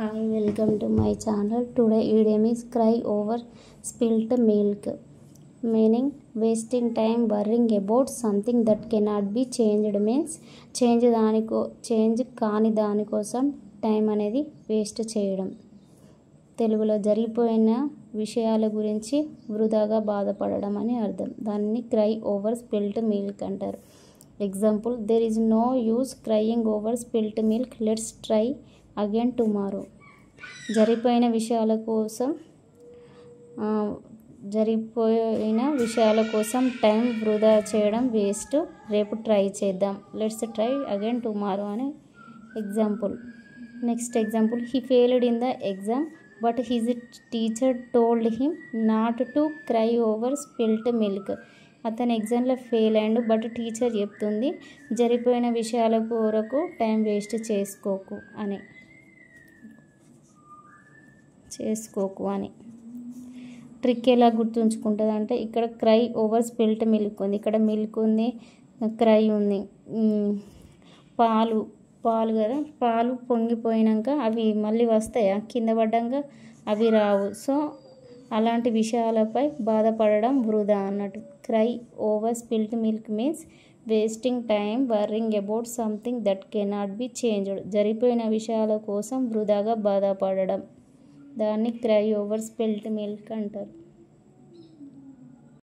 Hi, welcome to my channel. Today idiom is cry over spilt milk, meaning wasting time worrying about something that cannot be changed. Means change కాని దానికోసం time అనేది waste చేయడం. తెలుగులో జరిగిపోయిన విషయాల గురించి వృధాగా బాధపడడం అని అర్థం. దాన్ని క్రై ఓవర్ స్పిల్ట్ మిల్క్ అంటారు. Example, there is no use crying over spilt milk, let's try again tomorrow. జరిగిపోయిన విషయాల కోసం టైం వృధా చేయడం వేస్ట్, రేపు ట్రై చేద్దాం, లెట్స్ ట్రై అగైన్ టుమారో అని example. Next example, he failed in the exam but his teacher told him not to cry over spilt milk. అతను ఎగ్జామ్లో ఫెయిల్ అయ్యాడు, బట్ టీచర్ చెప్తుంది జరిగిపోయిన విషయాల కొరకు టైం వేస్ట్ చేసుకోకు అని. ట్రిక్ ఎలా గుర్తుంచుకుంటుంది అంటే, ఇక్కడ క్రై ఓవర్ స్పిల్ట్ మిల్క్ ఉంది, ఇక్కడ మిల్క్ ఉంది, క్రై ఉంది. పాలు కదా, పాలు పొంగిపోయినాక అవి మళ్ళీ వస్తాయా? కింద పడ్డాక అవి రావు. సో అలాంటి విషయాలపై బాధపడడం వృధా అన్నట్టు. Cry over spilt milk means wasting time worrying about something that cannot be changed. జరిగిపోయిన విషయాల కోసం వృధాగా బాధపడడం. దాన్ని క్రై ఓవర్ స్పిల్ట్ మిల్క్ అంటారు.